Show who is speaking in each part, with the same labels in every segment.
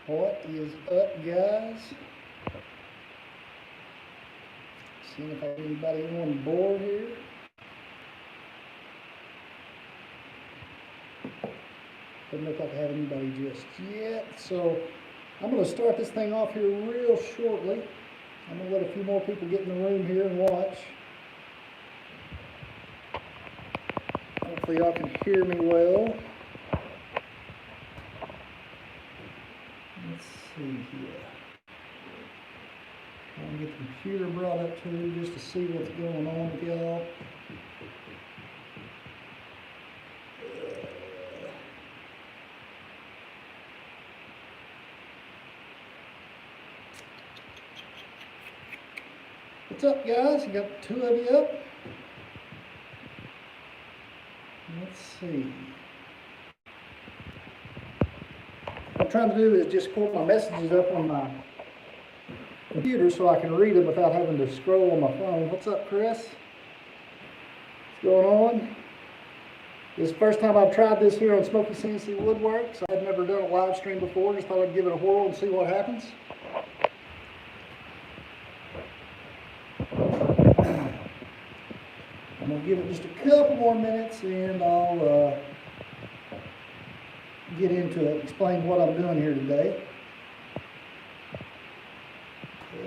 Speaker 1: What is up, guys? Seeing if I have anybody on board here. Doesn't look like I have anybody just yet. So I'm going to start this thing off here real shortly. I'm going to let a few more people get in the room here and watch. Hopefully y'all can hear me well. Let's see here. Trying to get the computer brought up too, just to see what's going on with y'all. What's up, guys? You got two of you up? Let's see. What I'm trying to do is just pull my messages up on my computer so I can read them without having to scroll on my phone. What's up, Chris? What's going on? This is the first time I've tried this here on Smokey CNC Woodworks. I've never done a live stream before. Just thought I'd give it a whirl and see what happens. I'm going to give it just a couple more minutes and I'll get into it, explain what I'm doing here today. I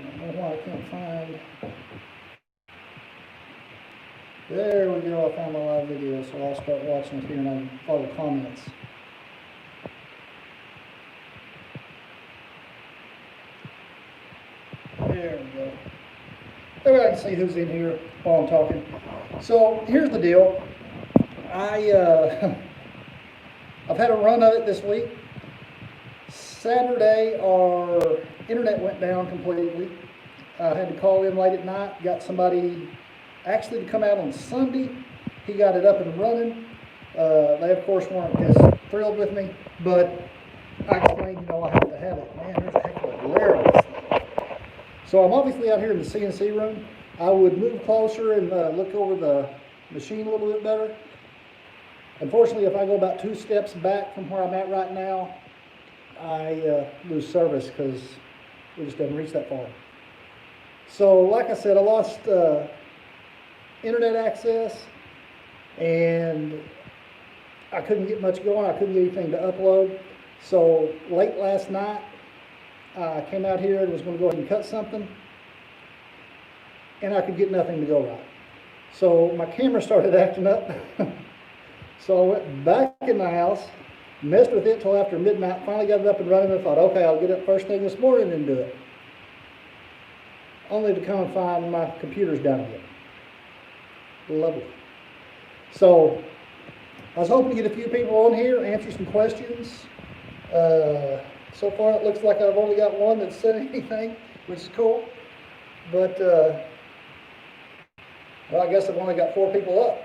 Speaker 1: don't know why I can't find. There we go, I found my live video, so I'll start watching it here and I'll follow comments. There we go. That way I can see who's in here while I'm talking. So here's the deal. I've had a run of it this week. Saturday our internet went down completely. I had to call in late at night, got somebody actually to come out on Sunday. He got it up and running. They of course weren't as thrilled with me, but I explained, you know, I have to have it. Man, there's a heck of a glare on this thing. So I'm obviously out here in the CNC room. I would move closer and look over the machine a little bit better. Unfortunately, if I go about 2 steps back from where I'm at right now, I lose service because we just haven't reached that far. So like I said, I lost internet access and I couldn't get much going. I couldn't get anything to upload. So late last night, I came out here and was going to go ahead and cut something, and I could get nothing to go right. So my camera started acting up. So I went back in the house, messed with it till after midnight, finally got it up and running, and thought, okay, I'll get up first thing this morning and do it. Only to come and find my computer's down again. Lovely. So I was hoping to get a few people on here, answer some questions. So far it looks like I've only got one that said anything, which is cool. But, well, I guess I've only got 4 people up.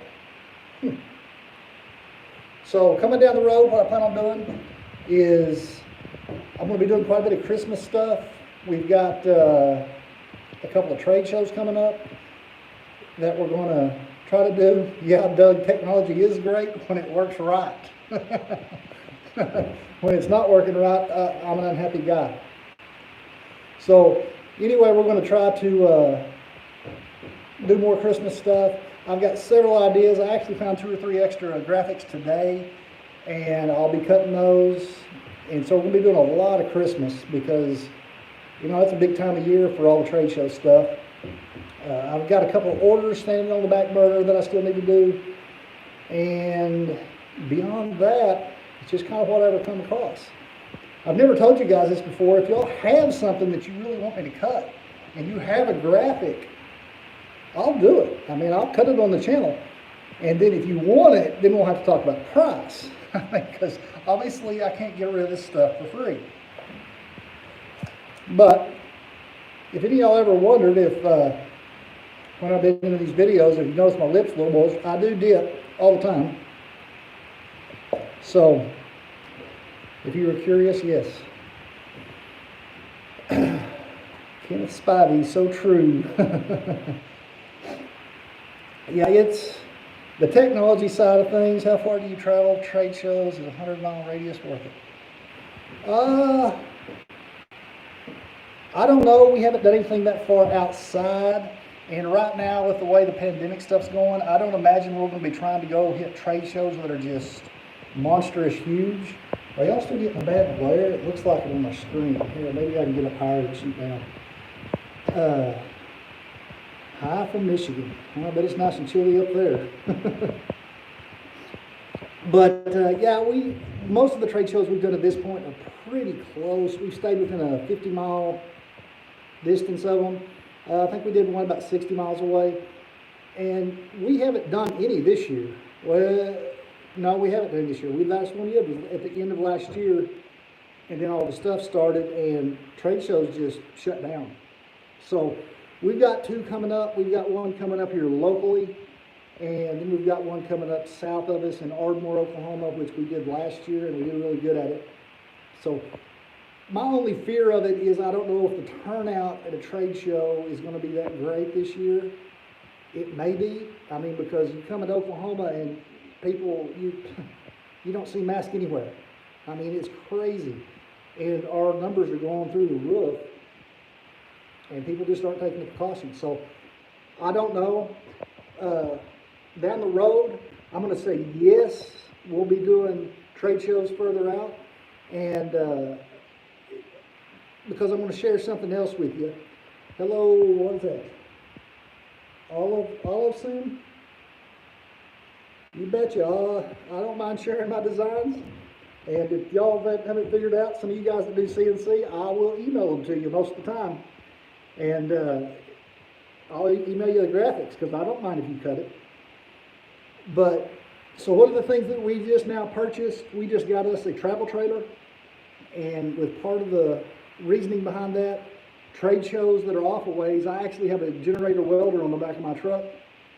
Speaker 1: So coming down the road, what I plan on doing is I'm going to be doing quite a bit of Christmas stuff. We've got a couple of trade shows coming up that we're going to try to do. Yeah, Doug, technology is great when it works right. When it's not working right, I'm an unhappy guy. So anyway, we're going to try to do more Christmas stuff. I've got several ideas. I actually found 2 or 3 extra graphics today, and I'll be cutting those. And so we're going to be doing a lot of Christmas because, you know, it's a big time of year for all the trade show stuff. I've got a couple of orders standing on the back burner that I still need to do. And beyond that, it's just kind of whatever come across. I've never told you guys this before. If y'all have something that you really want me to cut, and you have a graphic, I'll do it. I mean, I'll cut it on the channel. And then if you want it, then we'll have to talk about price. Because obviously I can't get rid of this stuff for free. But if any of y'all ever wondered if, when I've been in these videos, if you notice my lips a little moist, I do dip all the time. So, if you were curious, yes. Kenneth Spivey, so true. Yeah, it's The technology side of things, how far do you travel? Trade shows, is a 100-mile radius worth it? I don't know. We haven't done anything that far outside. And right now, with the way the pandemic stuff's going, I don't imagine we're going to be trying to go hit trade shows that are just monstrous huge. Are y'all still getting a bad glare? It looks like it on my screen. Here, maybe I can get up higher and shoot down. Hi from Michigan. I bet it's nice and chilly up there. But yeah, most of the trade shows we've done at this point are pretty close. We've stayed within a 50-mile distance of them. I think we did one about 60 miles away. And we haven't done any this year. Well, no, we haven't done this year. We last one did was at the end of last year, and then all the stuff started, and trade shows just shut down. So we've got two coming up. We've got one coming up here locally, and then we've got one coming up south of us in Ardmore, Oklahoma, which we did last year, and we did really good at it. So my only fear of it is I don't know if the turnout at a trade show is going to be that great this year. It may be. I mean, because you come to Oklahoma and people, you don't see masks anywhere. I mean, it's crazy. And our numbers are going through the roof. And people just aren't taking the precautions. So I don't know. Down the road, I'm going to say yes, we'll be doing trade shows further out. And because I'm going to share something else with you. Hello, what is that? Olive soon? You betcha. I don't mind sharing my designs. And if y'all haven't figured out, some of you guys that do CNC, I will email them to you most of the time. And I'll email you the graphics because I don't mind if you cut it. But, so one of the things that we just now purchased, we just got us a travel trailer. And with part of the reasoning behind that, trade shows that are off a ways, I actually have a generator welder on the back of my truck.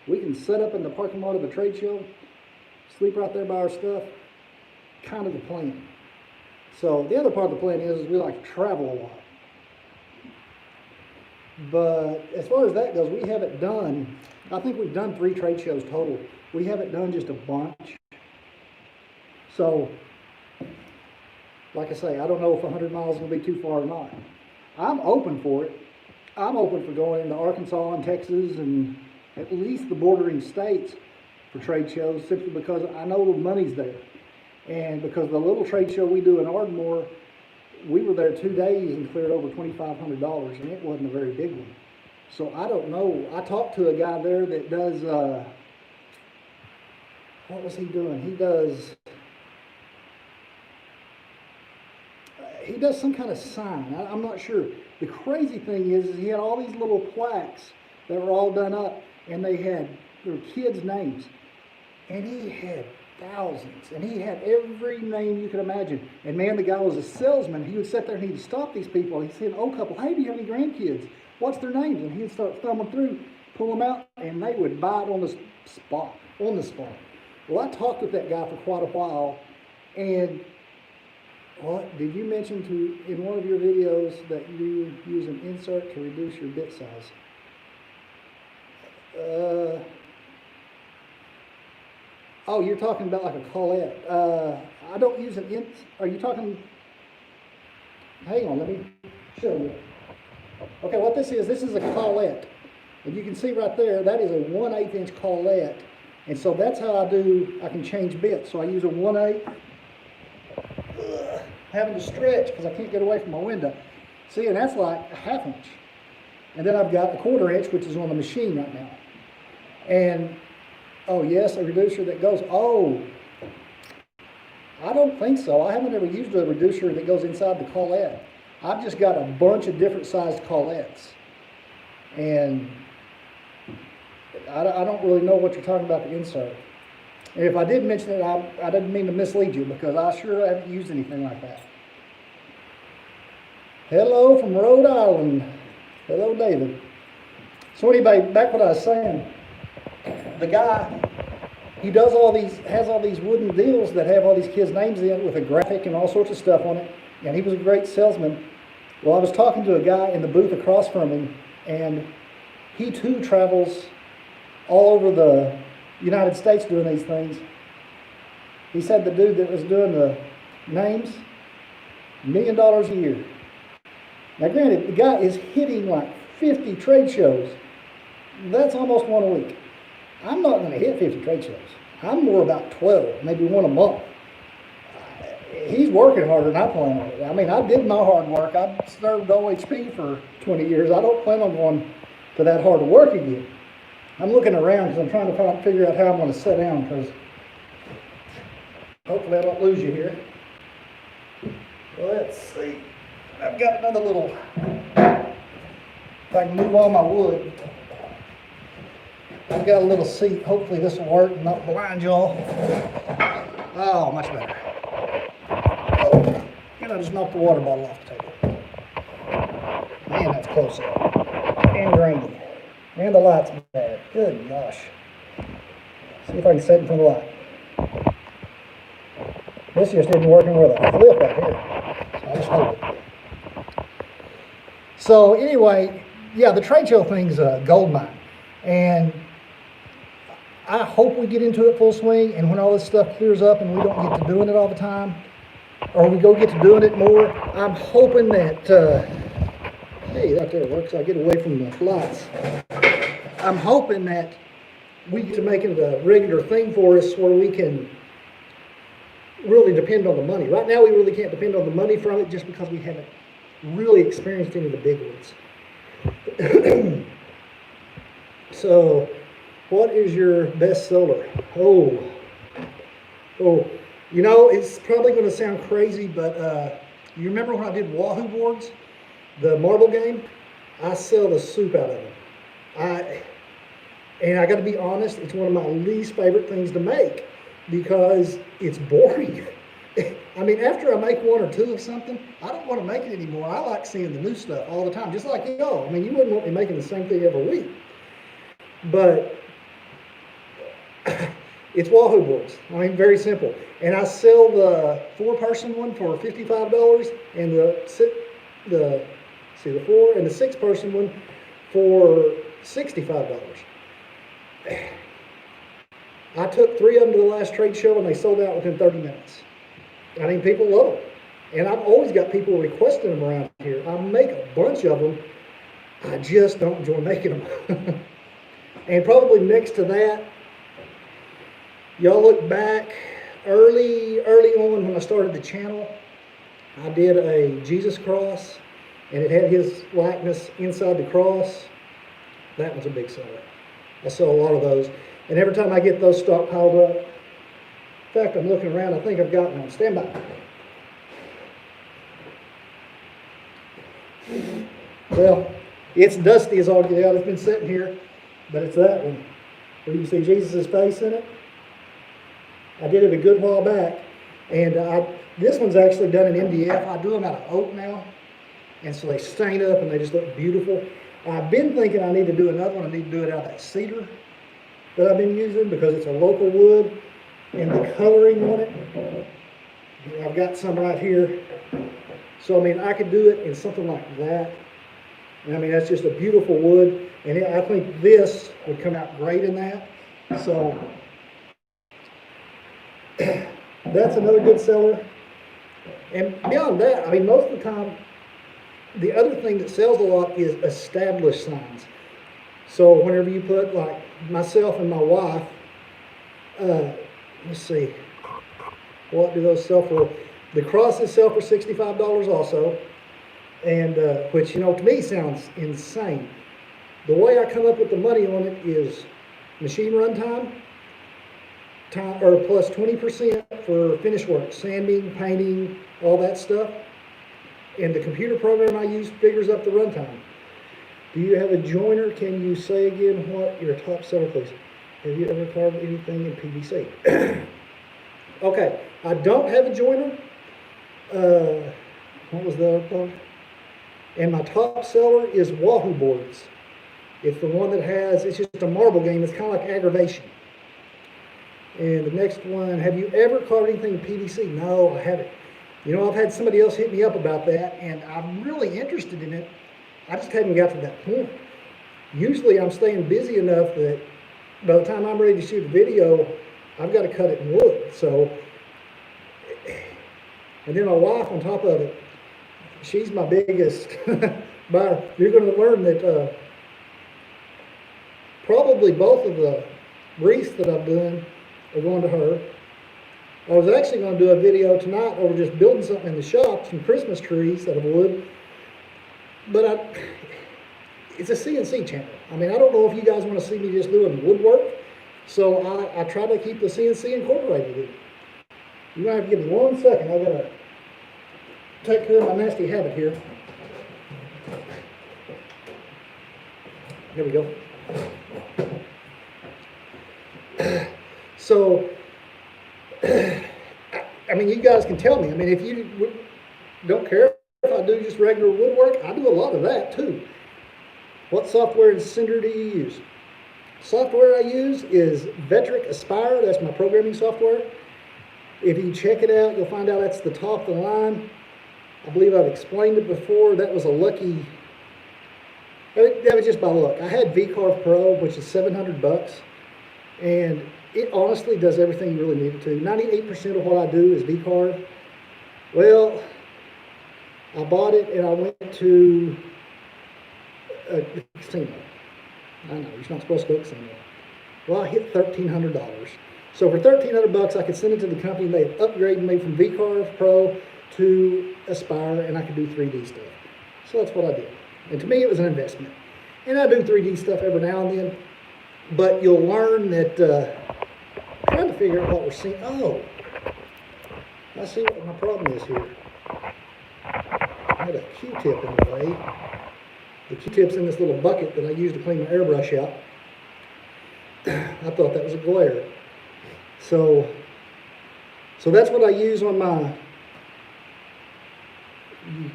Speaker 1: We can set up in the parking lot of a trade show, sleep right there by our stuff, kind of the plan. So the other part of the plan is we like to travel a lot. But as far as that goes, we haven't done, I think we've done 3 trade shows total. We haven't done just a bunch. So, like I say, I don't know if 100 miles is going to be too far or not. I'm open for it. I'm open for going into Arkansas and Texas and at least the bordering states for trade shows, simply because I know the money's there. And because the little trade show we do in Ardmore, we were there 2 days and cleared over $2,500, and it wasn't a very big one. So I don't know. I talked to a guy there that does, what was he doing? He does some kind of sign. I'm not sure. The crazy thing is he had all these little plaques that were all done up, and there were kids' names. And he had thousands, and he had every name you could imagine. And man, the guy was a salesman. He would sit there and he'd stop these people. He'd say, an old couple, hey, do you have any grandkids? What's their names? And he'd start thumbing through, pull them out, and they would buy it on the spot. Well, I talked with that guy for quite a while, and what did you mention in one of your videos that you use an insert to reduce your bit size? Oh, you're talking about like a collet. I don't use an are you talking, hang on, let me show you. Okay, what this is a collet. And you can see right there, that is a 1/8 inch collet. And so that's how I can change bits. So I use a 1/8, having to stretch because I can't get away from my window. See, and that's like a 1/2 inch. And then I've got a 1/4 inch, which is on the machine right now. And oh yes, a reducer that goes, oh, I don't think so. I haven't ever used a reducer that goes inside the collet. I've just got a bunch of different sized collets. And I don't really know what you're talking about, the insert. And if I did mention it, I didn't mean to mislead you, because I sure haven't used anything like that. Hello from Rhode Island. Hello, David. So anyway, back what I was saying. The guy, he has all these wooden deals that have all these kids' names in it with a graphic and all sorts of stuff on it. And he was a great salesman. Well, I was talking to a guy in the booth across from him, and he too travels all over the United States doing these things. He said the dude that was doing the names, $1 million a year. Now granted, the guy is hitting like 50 trade shows. That's almost one a week. I'm not going to hit 50 trade shows. I'm more about 12, maybe one a month. He's working harder than I plan on it. I mean, I did my hard work. I served OHP for 20 years. I don't plan on going to that hard of work again. I'm looking around because I'm trying to figure out how I'm going to sit down, because hopefully I don't lose you here. Let's see. I've got another little, if I can move all my wood. I've got a little seat. Hopefully this will work and not blind y'all. Oh, much better. And I just knocked the water bottle off the table. Man, that's close up. And grainy. And the light's bad. Good gosh. See if I can set in front of the light. This just isn't working with a flip out here. So I'll just hold it. So anyway, yeah, the trade show thing's a gold mine. And I hope we get into it full swing, and when all this stuff clears up and we don't get to doing it all the time, or we go get to doing it more, I'm hoping that, hey, that there works, I get away from the lights. I'm hoping that we get to make it a regular thing for us where we can really depend on the money. Right now we really can't depend on the money from it just because we haven't really experienced any of the big ones. So, what is your best seller? Oh, you know, it's probably going to sound crazy, but you remember when I did Wahoo boards, the marble game? I sell the soup out of them. And I got to be honest, it's one of my least favorite things to make because it's boring. I mean, after I make one or two of something, I don't want to make it anymore. I like seeing the new stuff all the time, just like y'all. I mean, you wouldn't want me making the same thing every week. But it's Wahoo boards. I mean, very simple. And I sell the 4-person one for $55 and the 4 and the 6-person one for $65. I took 3 of them to the last trade show and they sold out within 30 minutes. I mean, people love them. And I've always got people requesting them around here. I make a bunch of them. I just don't enjoy making them. And probably next to that, y'all look back early on when I started the channel, I did a Jesus cross and it had his likeness inside the cross. That was a big seller. I sell a lot of those. And every time I get those stockpiled up, in fact, I'm looking around, I think I've got one. Stand by. Well, it's dusty as all get out. It's been sitting here, but it's that one. Where you can see Jesus' face in it. I did it a good while back. And this one's actually done in MDF. I do them out of oak now. And so they stain up and they just look beautiful. I've been thinking I need to do another one. I need to do it out of that cedar that I've been using because it's a local wood. And the coloring on it, I've got some right here. So, I mean, I could do it in something like that. And I mean, that's just a beautiful wood. And I think this would come out great in that. So, that's another good seller. And beyond that, I mean, most of the time, the other thing that sells a lot is established signs. So, whenever you put, like, myself and my wife, let's see, what do those sell for? The crosses sell for $65 also, and which, you know, to me sounds insane. The way I come up with the money on it is machine run time or plus 20% for finish work, sanding, painting, all that stuff. And the computer program I use figures up the runtime. Do you have a joiner? Can you say again what your top seller, please? Have you ever carved anything in PVC? Okay, I don't have a joiner. What was the other one? And my top seller is Wahoo boards. It's the one that has, it's just a marble game. It's kind of like aggravation. And the next one, have you ever carved anything in PVC? No, I haven't. You know, I've had somebody else hit me up about that, and I'm really interested in it. I just haven't got to that point. Usually I'm staying busy enough that by the time I'm ready to shoot a video, I've got to cut it in wood. So, and then my wife on top of it, she's my biggest buyer. You're going to learn that probably both of the wreaths that I've done are going to her. I was actually going to do a video tonight over just building something in the shop, some Christmas trees out of wood. But it's a CNC channel. I mean, I don't know if you guys want to see me just doing woodwork. So I try to keep the CNC incorporated in it. You're going to have to give me 1 second. I've got to take care of my nasty habit here. There we go. So, I mean, you guys can tell me. I mean, if you don't care if I do just regular woodwork, I do a lot of that too. What software and sender do you use? Software I use is Vktech Aspire. That's my programming software. If you check it out, you'll find out that's the top of the line. I believe I've explained it before. That was a lucky, that was just by luck. I had VCarve Pro, which is $700, and it honestly does everything you really need it to. 98% of what I do is VCarve. Well, I bought it and I went to a casino. I know, you're not supposed to go to casino. Well, I hit $1,300. So for $1,300, I could send it to the company, and they had upgraded me from VCarve Pro to Aspire, and I could do 3D stuff. So that's what I did. And to me, it was an investment. And I do 3D stuff every now and then, but you'll learn that, trying to figure out what we're seeing. Oh, I see what my problem is here. I had a Q-tip in the way. The Q-tip's in this little bucket that I use to clean my airbrush out. I thought that was a glare. So that's what I use on my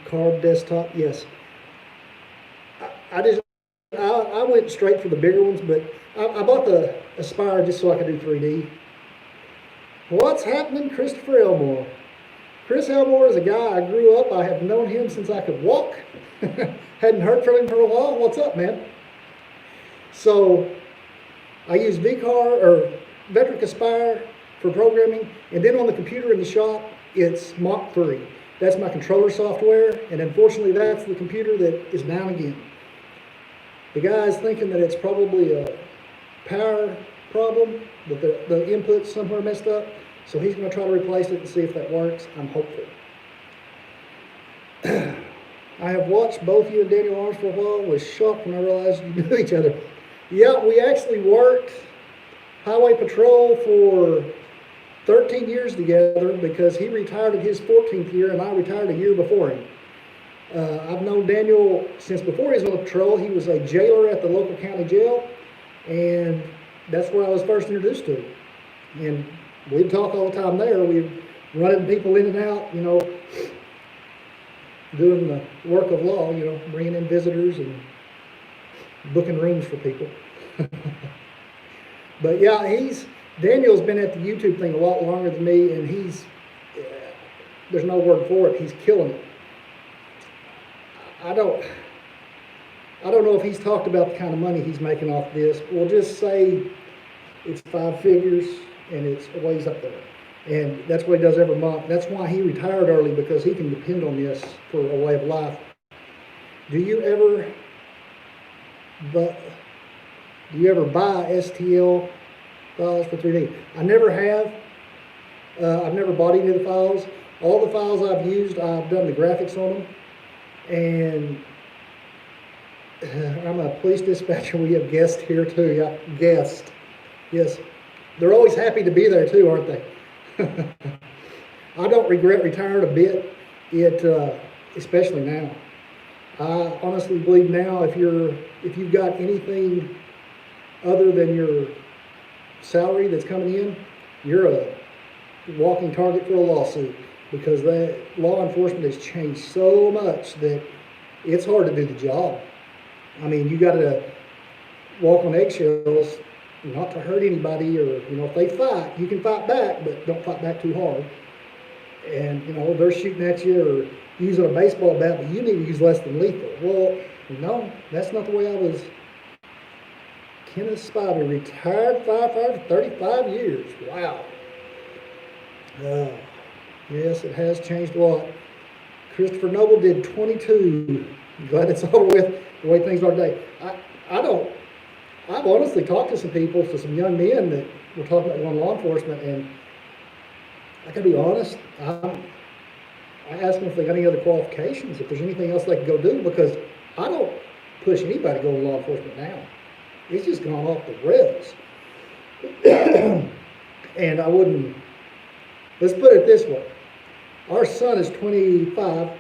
Speaker 1: carved desktop. Yes. I went straight for the bigger ones, but I bought the Aspire just so I could do 3D. What's happening, Christopher Elmore? Chris Elmore is a guy I grew up. I have known him since I could walk. Hadn't heard from him for a while. What's up, man? So I use Vktech Aspire for programming, and then on the computer in the shop, it's Mach 3. That's my controller software, and unfortunately, that's the computer that is down again. The guy's thinking that it's probably a power problem, that the input's somewhere messed up, so he's going to try to replace it and see if that works. I'm hopeful. I have watched both you and Daniel Arms for a while. Was shocked when I realized you knew each other. Yeah, we actually worked highway patrol for 13 years together because he retired at his 14th year and I retired a year before him. I've known Daniel since before he was on the patrol. He was a jailer at the local county jail, and that's where I was first introduced to him. And we'd talk all the time there. We'd running people in and out, you know, doing the work of law, you know, bringing in visitors and booking rooms for people. But yeah, Daniel's been at the YouTube thing a lot longer than me, and there's no word for it, he's killing it. I don't know if he's talked about the kind of money he's making off this. We'll just say it's 5 figures and it's a ways up there. And that's what he does every month. That's why he retired early, because he can depend on this for a way of life. Do you ever buy STL files for 3D? I never have. I've never bought any of the files. All the files I've used, I've done the graphics on them. And I'm a police dispatcher. We have guests here too. Yeah, guests. Yes. They're always happy to be there too, aren't they? I don't regret retiring a bit, especially now. I honestly believe now if you've got anything other than your salary that's coming in, you're a walking target for a lawsuit, because that law enforcement has changed so much that it's hard to do the job. I mean, you got to walk on eggshells, not to hurt anybody, or, you know, if they fight, you can fight back, but don't fight back too hard. And, you know, they're shooting at you or using a baseball bat, but you need to use less than lethal. Well, no, that's not the way I was Kenneth Spider, retired firefighter for 35 years. Wow. Yes, it has changed a lot. Christopher Noble did 22. Glad it's over with the way things are today. I've honestly talked to some people, to some young men that were talking about going to law enforcement, and I can be honest, I asked them if they got any other qualifications, if there's anything else they could go do, because I don't push anybody to go to law enforcement now. It's just gone off the rails. And I wouldn't, let's put it this way. Our son is 25.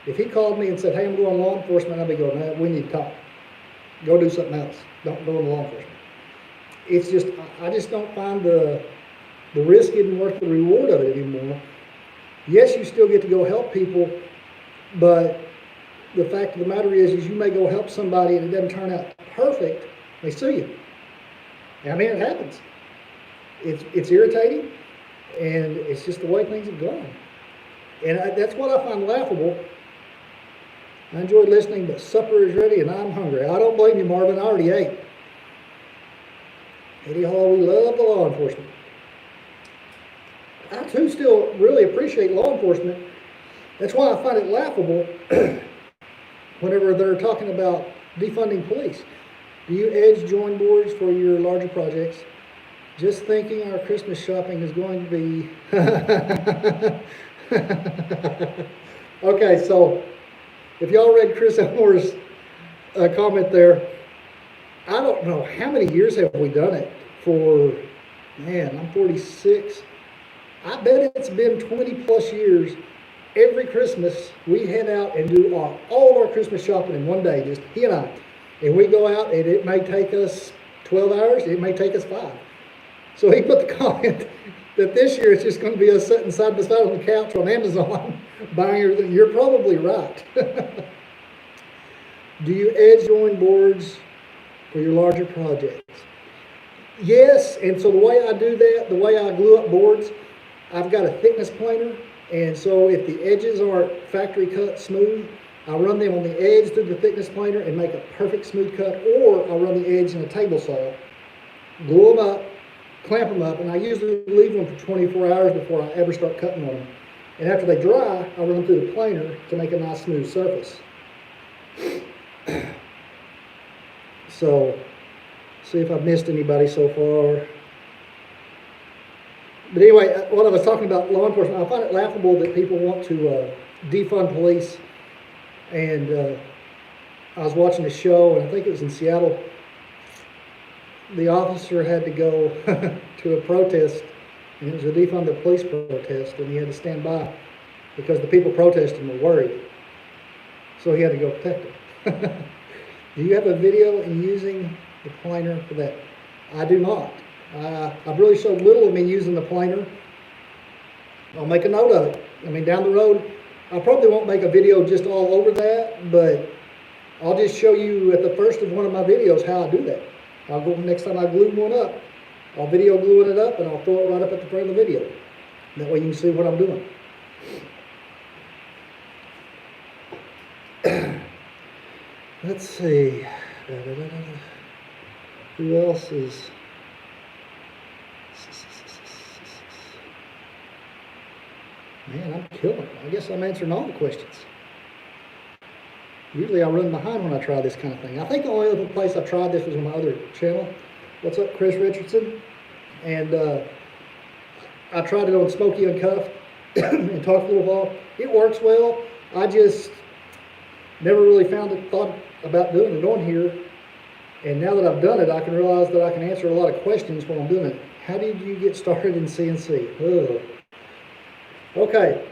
Speaker 1: If he called me and said, hey, I'm going to law enforcement, I'd be going, no, we need to talk. Go do something else. Don't go into law enforcement. It's just, I just don't find the risk isn't worth the reward of it anymore. Yes, you still get to go help people, but the fact of the matter is you may go help somebody and it doesn't turn out perfect, they sue you. I mean, it happens. It's irritating, and it's just the way things have gone. And that's what I find laughable. I enjoyed listening, but supper is ready and I'm hungry. I don't blame you, Marvin. I already ate. Eddie Hall, we love the law enforcement. I too still really appreciate law enforcement. That's why I find it laughable whenever they're talking about defunding police. Do you edge join boards for your larger projects? Just thinking our Christmas shopping is going to be... Okay, so if y'all read Chris Elmore's comment there, I don't know how many years have we done it for, man, I'm 46. I bet it's been 20 plus years. Every Christmas, we head out and do all of our Christmas shopping in one day, just he and I. And we go out, and it may take us 12 hours, it may take us 5. So he put the comment that this year it's just going to be us sitting side by side on the couch on Amazon buying everything. You're probably right. Do you edge join boards for your larger projects? Yes, and so the way I do that, the way I glue up boards, I've got a thickness planer, and so if the edges aren't factory cut smooth, I'll run them on the edge through the thickness planer and make a perfect smooth cut, or I'll run the edge in a table saw, glue them up, clamp them up, and I usually leave them for 24 hours before I ever start cutting on them. And after they dry, I run them through the planer to make a nice smooth surface. So, see if I've missed anybody so far. But anyway, what I was talking about law enforcement, I find it laughable that people want to defund police. And I was watching a show, and I think it was in Seattle. The officer had to go to a protest, and it was a defund the police protest, and he had to stand by because the people protesting were worried. So he had to go protect them. Do you have a video in using the planer for that? I do not. I've really showed little of me using the planer. I'll make a note of it. I mean, down the road, I probably won't make a video just all over that, but I'll just show you at the first of one of my videos how I do that. I'll go next time I glue one up, I'll video gluing it up, and I'll throw it right up at the front of the video. That way you can see what I'm doing. Let's see. Who else is... Man, I'm killing it. I guess I'm answering all the questions. Usually I run behind when I try this kind of thing. I think the only other place I tried this was on my other channel. What's up, Chris Richardson? And I tried it on Smokey Uncuffed and talked a little while. It works well. I just never really thought about doing it on here. And now that I've done it, I can realize that I can answer a lot of questions when I'm doing it. How did you get started in CNC? Ugh. Okay,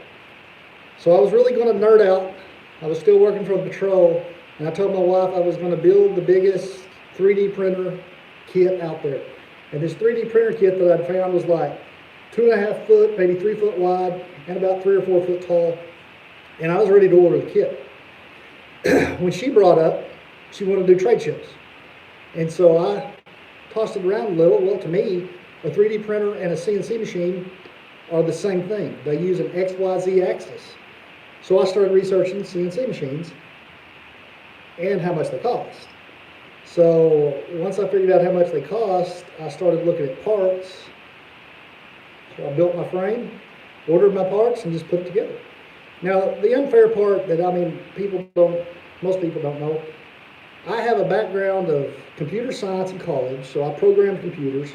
Speaker 1: so I was really going to nerd out. I was still working for the patrol, and I told my wife I was going to build the biggest 3D printer kit out there. And this 3D printer kit that I'd found was like 2.5 foot, maybe 3 foot wide, and about 3 or 4 foot tall. And I was ready to order the kit. When she brought up, she wanted to do trade shows. And so I tossed it around a little. Well, to me, a 3D printer and a CNC machine are the same thing. They use an XYZ axis. So I started researching CNC machines and how much they cost. So once I figured out how much they cost, I started looking at parts. So I built my frame, ordered my parts, and just put it together. Now, the unfair part that, most people don't know, I have a background of computer science in college, so I programmed computers.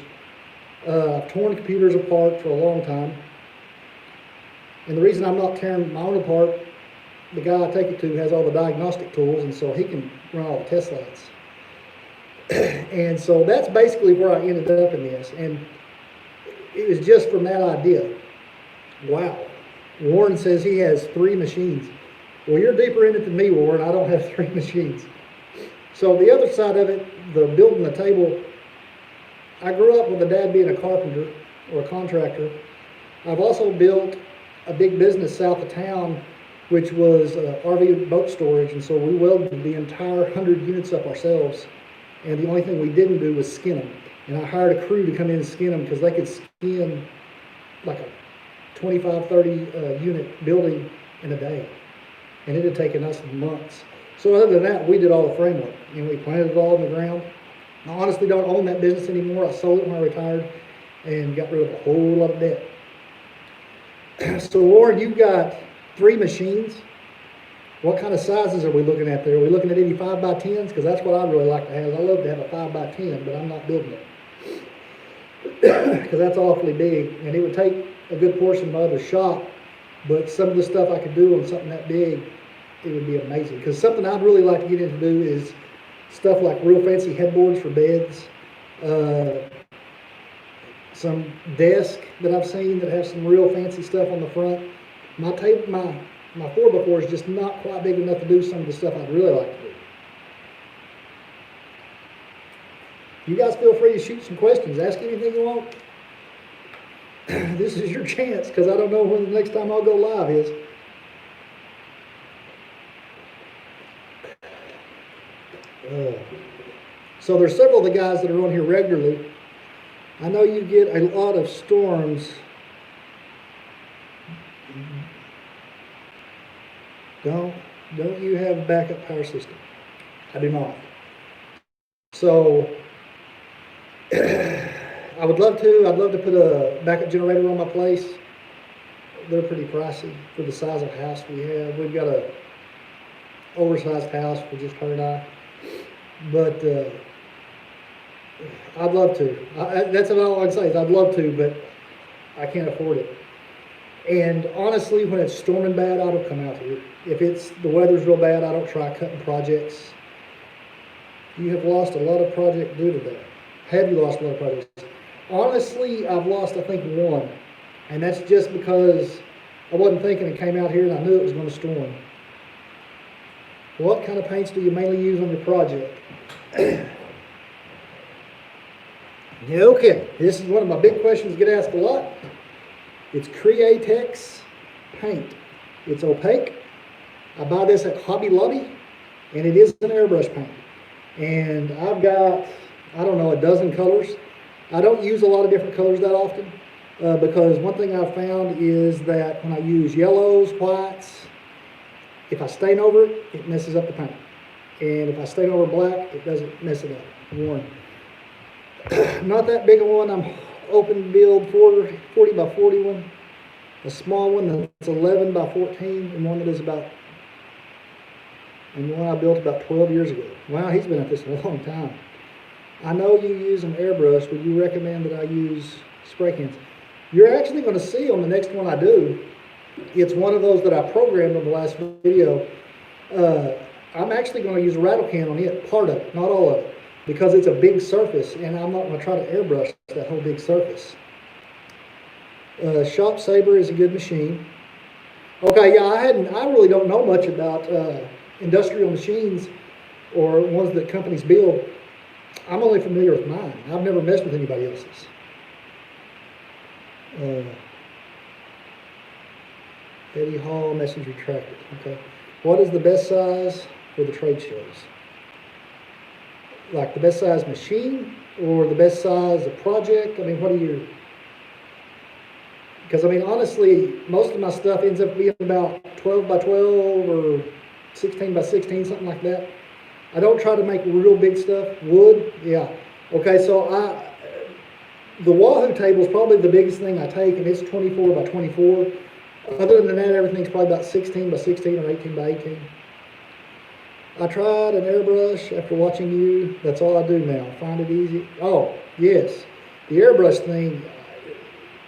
Speaker 1: I've torn computers apart for a long time. And the reason I'm not tearing my own apart, the guy I take it to has all the diagnostic tools, and so he can run all the test lights. And so that's basically where I ended up in this. And it was just from that idea. Wow. Warren says he has 3 machines. Well, you're deeper in it than me, Warren. I don't have 3 machines. So the other side of it, the building the table, I grew up with a dad being a carpenter or a contractor. I've also built a big business south of town, which was RV boat storage, and so we welded the entire 100 units up ourselves, and the only thing we didn't do was skin them. And I hired a crew to come in and skin them because they could skin like a 25, 30 unit building in a day, and it had taken us months. So other than that, we did all the framework, and we planted it all in the ground. I honestly don't own that business anymore. I sold it when I retired and got rid of a whole lot of debt. So Warren, you've got 3 machines. What kind of sizes are we looking at there? Are we looking at any 5x10s? Because that's what I'd really like to have. I love to have a 5x10, but I'm not building it. Because that's awfully big, and it would take a good portion of my other shop, but some of the stuff I could do on something that big, it would be amazing. Because something I'd really like to get into do is stuff like real fancy headboards for beds, some desk that I've seen that have some real fancy stuff on the front. My table, my 4x4 is just not quite big enough to do some of the stuff I'd really like to do. You guys feel free to shoot some questions. Ask anything you want. This is your chance, because I don't know when the next time I'll go live is. So there's several of the guys that are on here regularly. I know you get a lot of storms. Don't you have a backup power system? I do not. So I would love to. I'd love to put a backup generator on my place. They're pretty pricey for the size of house we have. We've got a oversized house for just her and I. But I'd love to. That's all I can say is I'd love to, but I can't afford it. And honestly, when it's storming bad, I don't come out here. If the weather's real bad, I don't try cutting projects. You have lost a lot of projects due to that. Have you lost a lot of projects? Honestly, I've lost, I think, 1. And that's just because I wasn't thinking and came out here and I knew it was going to storm. What kind of paints do you mainly use on your project? Okay, this is one of my big questions that get asked a lot. It's Createx paint. It's opaque. I buy this at Hobby Lobby, and it is an airbrush paint. And I've got, I don't know, a dozen colors. I don't use a lot of different colors that often, because one thing I've found is that when I use yellows, whites, if I stain over it, it messes up the paint. And if I stain over black, it doesn't mess it up. One. Not that big a one. I'm open build 40 by 41. A small one that's 11 by 14, and one that is about, and one I built about 12 years ago. Wow, he's been at this a long time. I know you use an airbrush. Would you recommend that I use spray cans? You're actually going to see on the next one I do, it's one of those that I programmed on the last video. I'm actually going to use a rattle can on it, part of it, not all of it, because it's a big surface, and I'm not going to try to airbrush that whole big surface. Shop Saber is a good machine. Okay, yeah, I really don't know much about industrial machines or ones that companies build. I'm only familiar with mine. I've never messed with anybody else's. Eddie Hall, message retracted. Okay. What is the best size for the trade shows? Like the best size machine or the best size of project? I mean, what are you... Because, I mean, honestly, most of my stuff ends up being about 12 by 12 or 16 by 16, something like that. I don't try to make real big stuff. Wood, yeah. Okay, so the Wahoo table is probably the biggest thing I take, and it's 24 by 24. Other than that, everything's probably about 16 by 16 or 18 by 18. I tried an airbrush after watching you. That's all I do now. Find it easy. Oh, yes. The airbrush thing,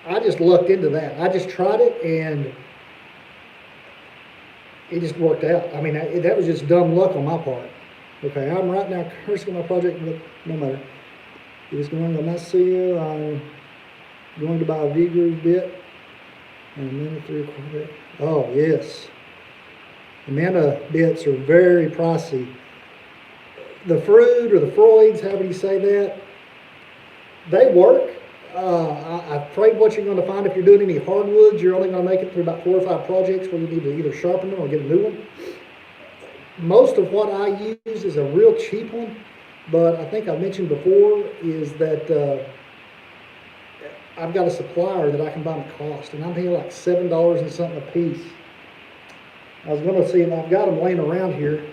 Speaker 1: I just lucked into that. I just tried it, and it just worked out. I mean, that was just dumb luck on my part. Okay, I'm right now cursing my project, but no matter. It is going on that seal. I'm going to buy a V-groove bit and then a 3/4 bit. Oh, yes. The Nema bits are very pricey. The Freud or the Freuds, however you say that, they work. I'm afraid what you're going to find if you're doing any hardwoods, you're only going to make it through about 4 or 5 projects where you need to either sharpen them or get a new one. Most of what I use is a real cheap one, but I think I mentioned before is that I've got a supplier that I can buy them at cost, and I'm paying like $7 and something a piece. I was going to see, and I've got them laying around here.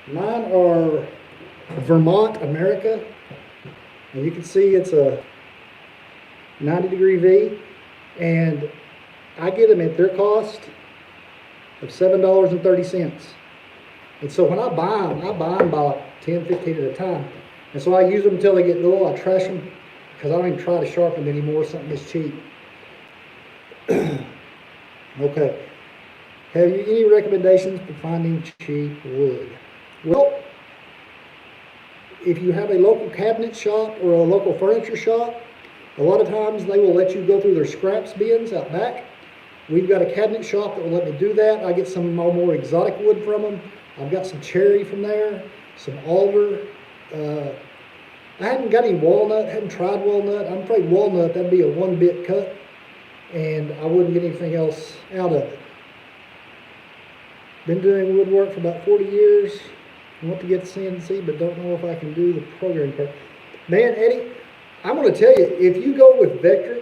Speaker 1: Mine are Vermont, America, and you can see it's a 90-degree V, and I get them at their cost of $7.30. And so when I buy them by like 10, 15 at a time. And so I use them until they get dull. I trash them because I don't even try to sharpen them anymore. Something is cheap. Okay. Have you any recommendations for finding cheap wood? Well, if you have a local cabinet shop or a local furniture shop, a lot of times they will let you go through their scraps bins out back. We've got a cabinet shop that will let me do that. I get some more exotic wood from them. I've got some cherry from there, some alder. I hadn't got any walnut, hadn't tried walnut. I'm afraid walnut, that'd be a 1-bit cut, and I wouldn't get anything else out of it. Been doing woodwork for about 40 years. Want to get CNC, but don't know if I can do the programming part. Man, Eddie, I'm going to tell you, if you go with Vector,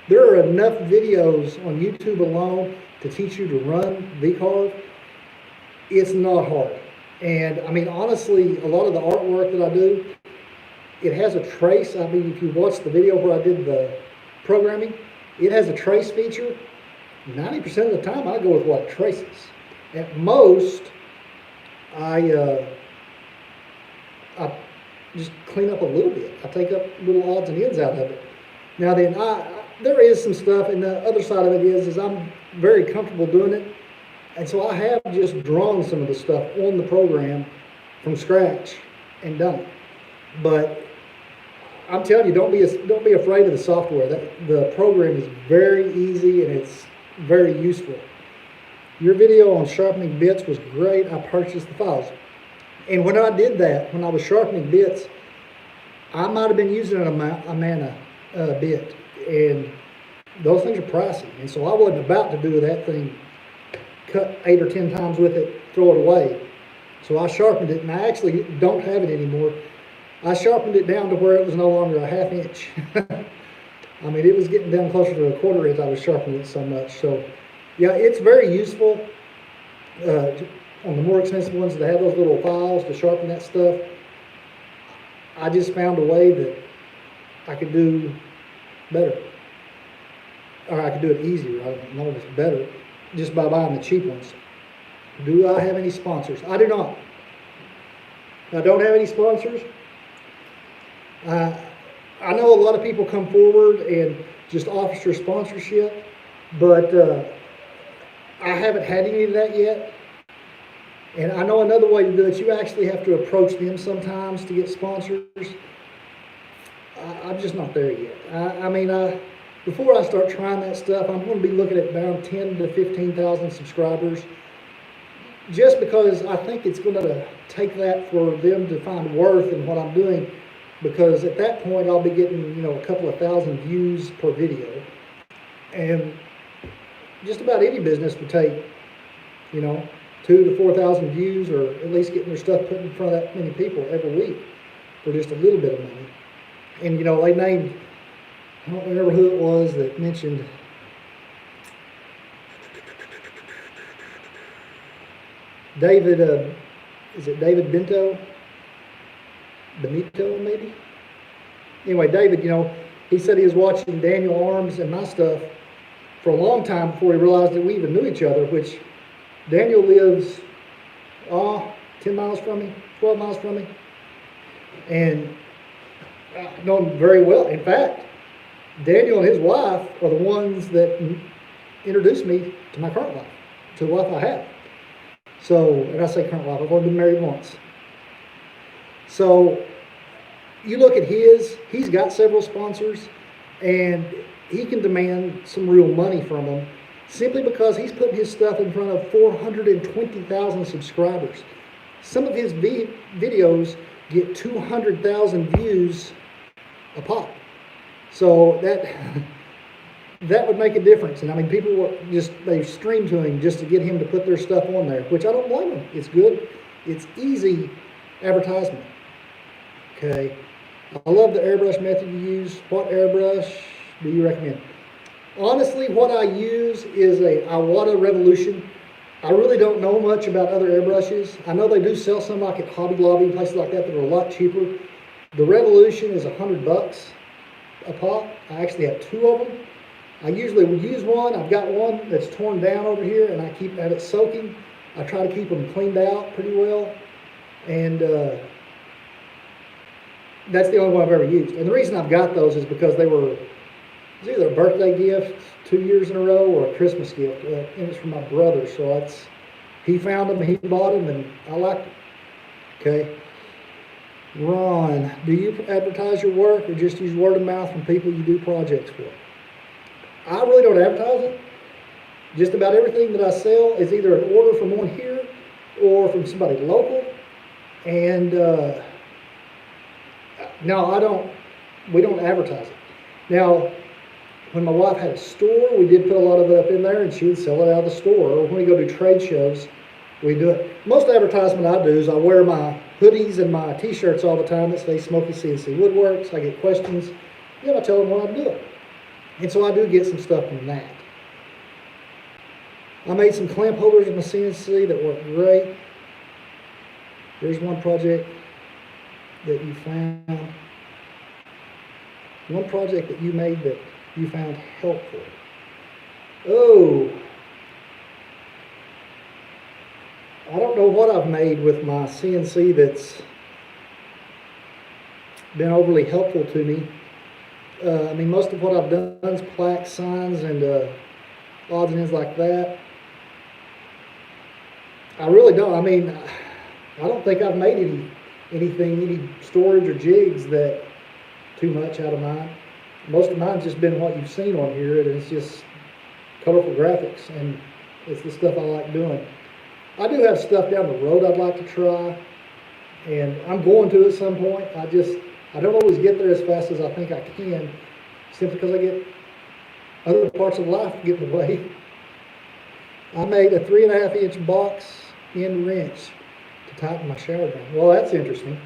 Speaker 1: there are enough videos on YouTube alone to teach you to run VCarve. It's not hard. And I mean, honestly, a lot of the artwork that I do, it has a trace. I mean, if you watch the video where I did the programming, it has a trace feature. 90% of the time, I go with what it traces. At most, I just clean up a little bit. I take up little odds and ends out of it. Now then, there is some stuff, and the other side of it is I'm very comfortable doing it. And so I have just drawn some of the stuff on the program from scratch and done it. But I'm telling you, don't be afraid of the software. The program is very easy and it's very useful. Your video on sharpening bits was great. I purchased the files. And when I did that, when I was sharpening bits, I might have been using a Mana bit. And those things are pricey. And so I wasn't about to do that thing, cut 8 or 10 times with it, throw it away. So I sharpened it, and I actually don't have it anymore. I sharpened it down to where it was no longer a 1/2 inch. I mean, it was getting down closer to a 1/4 inch. I was sharpening it so much. So, yeah, it's very useful. On the more expensive ones that have those little files to sharpen that stuff, I just found a way that I could do better. Or I could do it easier. I don't know if it's better, just by buying the cheap ones. Do I have any sponsors? I do not. I don't have any sponsors. I know a lot of people come forward and just offer sponsorship, but I haven't had any of that yet. And I know another way to do it, you actually have to approach them sometimes to get sponsors. I'm just not there yet. I mean, before I start trying that stuff, I'm going to be looking at around 10 to 15,000 subscribers, just because I think it's going to take that for them to find worth in what I'm doing, because at that point I'll be getting, a couple of thousand views per video. And just about any business would take, 2,000 to 4,000 views, or at least getting their stuff put in front of that many people every week for just a little bit of money. And they named, I don't remember who it was that mentioned David, is it David Benito, maybe? Anyway, David, you know, he said he was watching Daniel Arms and my stuff for a long time before he realized that we even knew each other, which Daniel lives, 10 miles from me, 12 miles from me. And I know him very well. In fact, Daniel and his wife are the ones that introduced me to my current wife, to the wife I have. So, and I say current wife, I've only been married once. So, you look at he's got several sponsors, and he can demand some real money from them simply because he's putting his stuff in front of 420,000 subscribers. Some of his videos get 200,000 views a pop. So that would make a difference. And I mean, people they stream to him just to get him to put their stuff on there, which I don't blame them. It's good. It's easy advertisement. Okay. I love the airbrush method you use. What airbrush do you recommend? Honestly, what I use is a Iwata Revolution. I really don't know much about other airbrushes. I know they do sell some like at Hobby Lobby and places like that that are a lot cheaper. The Revolution is $100 a pop. I actually have two of them. I usually would use one. I've got one that's torn down over here, and I have it soaking. I try to keep them cleaned out pretty well, and that's the only one I've ever used. And the reason I've got those is because it was either a birthday gift 2 years in a row or a Christmas gift, and it's from my brother. So he found them, he bought them, and I liked them. Okay. Ron, do you advertise your work or just use word of mouth from people you do projects for? I really don't advertise it. Just about everything that I sell is either an order from one here or from somebody local. And no, we don't advertise it. Now, when my wife had a store, we did put a lot of it up in there, and she would sell it out of the store. Or when we go to trade shows, we do it. Most advertisement I do is I wear my hoodies and my t-shirts all the time that say Smokey CNC Woodworks. I get questions, then I tell them what I'm doing. And so I do get some stuff from that. I made some clamp holders in my CNC that work great. There's one project that you found. One project that you made that you found helpful. Oh, I don't know what I've made with my CNC that's been overly helpful to me. I mean, most of what I've done is plaques, signs, and odds and ends like that. I really don't. I mean, I don't think I've made any storage or jigs that too much out of mine. Most of mine's just been what you've seen on here, and it's just colorful graphics, and it's the stuff I like doing. I do have stuff down the road I'd like to try, and I'm going to at some point. I don't always get there as fast as I think I can, simply because I get other parts of life get in the way. I made a 3.5 inch box end wrench to tighten my shower down. Well, that's interesting.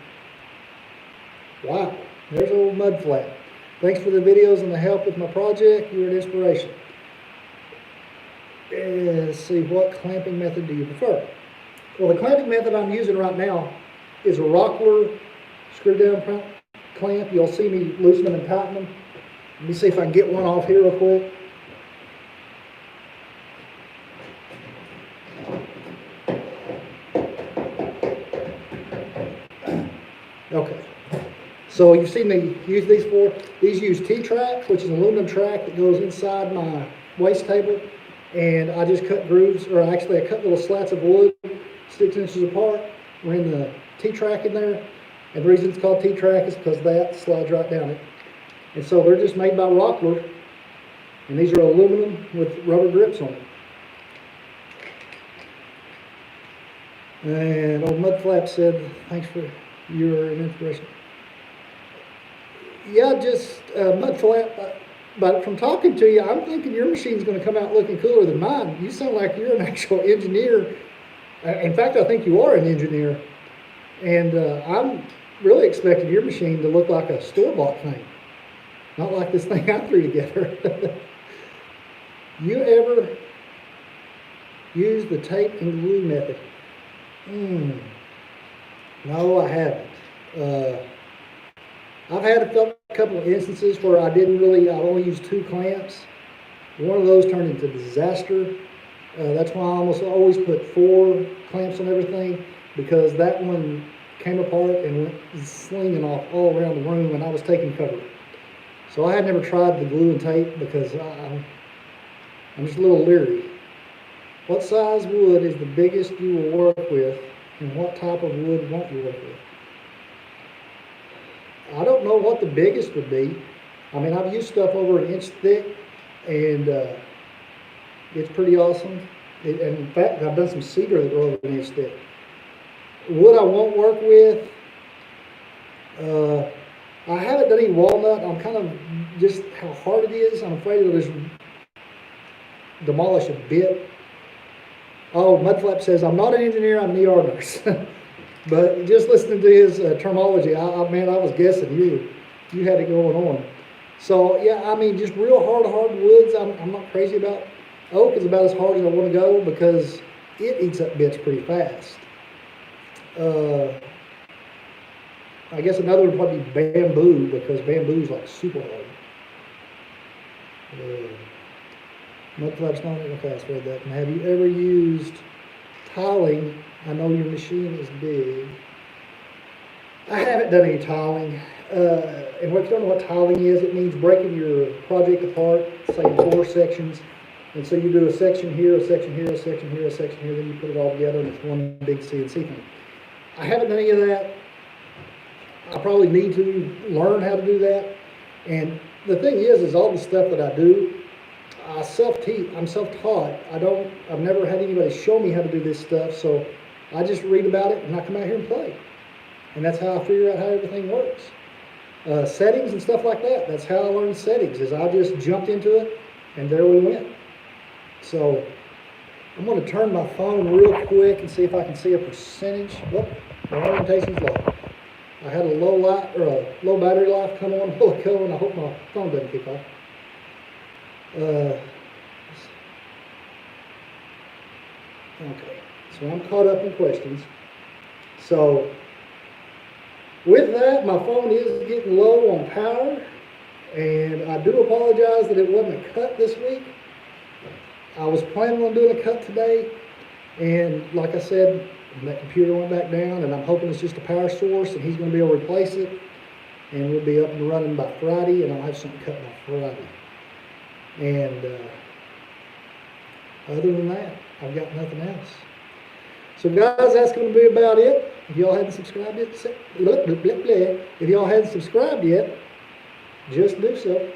Speaker 1: Wow, there's an old mud flat. Thanks for the videos and the help with my project. You're an inspiration. Let's see, what clamping method do you prefer? Well, the clamping method I'm using right now is a Rockler Screw down clamp. You'll see me loosen them and tighten them. Let me see if I can get one off here real quick. Okay. So you've seen me use these for. These use T-track, which is an aluminum track that goes inside my waste table. And I just cut grooves, or actually I cut little slats of wood 6 inches apart, ran the T-track in there. And the reason it's called T-track is because that slides right down it. And so they're just made by Rockler. And these are aluminum with rubber grips on them. And old Mudflap said, thanks for your inspiration. Yeah, just Mudflap, but from talking to you, I'm thinking your machine's going to come out looking cooler than mine. You sound like you're an actual engineer. In fact, I think you are an engineer. And I'm really expecting your machine to look like a store-bought thing. Not like this thing I threw together. You ever use the tape and glue method? No, I haven't. I've had a couple of instances where I only used 2 clamps. One of those turned into disaster. That's why I almost always put 4 clamps on everything, because that one came apart and went slinging off all around the room, and I was taking cover. So I had never tried the glue and tape because I'm just a little leery. What size wood is the biggest you will work with, and what type of wood won't you work with? I don't know what the biggest would be. I mean, I've used stuff over an inch thick, and it's pretty awesome. And in fact, I've done some cedar that are over an inch thick. Wood I won't work with, I haven't done any walnut. I'm kind of just how hard it is. I'm afraid it'll just demolish a bit. Oh, Mudflap says, I'm not an engineer, I'm an ER nurse. But just listening to his terminology, I was guessing you had it going on. So yeah, I mean, just real hard woods, I'm not crazy about. Oak is about as hard as I want to go because it eats up bits pretty fast. I guess another one would probably be bamboo, because bamboo is like super hard. Mudflap's not okay, I read that. And have you ever used tiling? I know your machine is big. I haven't done any tiling. And if you don't know what tiling is, it means breaking your project apart, say in 4 sections. And so you do a section here, a section here, a section here, a section here, then you put it all together and it's one big CNC thing. I haven't done any of that. I probably need to learn how to do that. And the thing is all the stuff that I do, I'm self-taught. I've never had anybody show me how to do this stuff, so I just read about it and I come out here and play. And that's how I figure out how everything works. Settings and stuff like that, that's how I learned settings, is I just jumped into it and there we went. So I'm going to turn my phone real quick and see if I can see a percentage. Whoop, my orientation's low. I had a low battery life come on a while ago, and I hope my phone doesn't kick off. Okay, so I'm caught up in questions. So with that, my phone is getting low on power, and I do apologize that it wasn't a cut this week. I was planning on doing a cut today, and like I said, that computer went back down, and I'm hoping it's just a power source, and he's going to be able to replace it, and we'll be up and running by Friday, and I'll have something cut by Friday. And other than that, I've got nothing else. So guys, that's going to be about it. If y'all hadn't subscribed yet, just do so.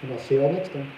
Speaker 1: And I'll see y'all next time.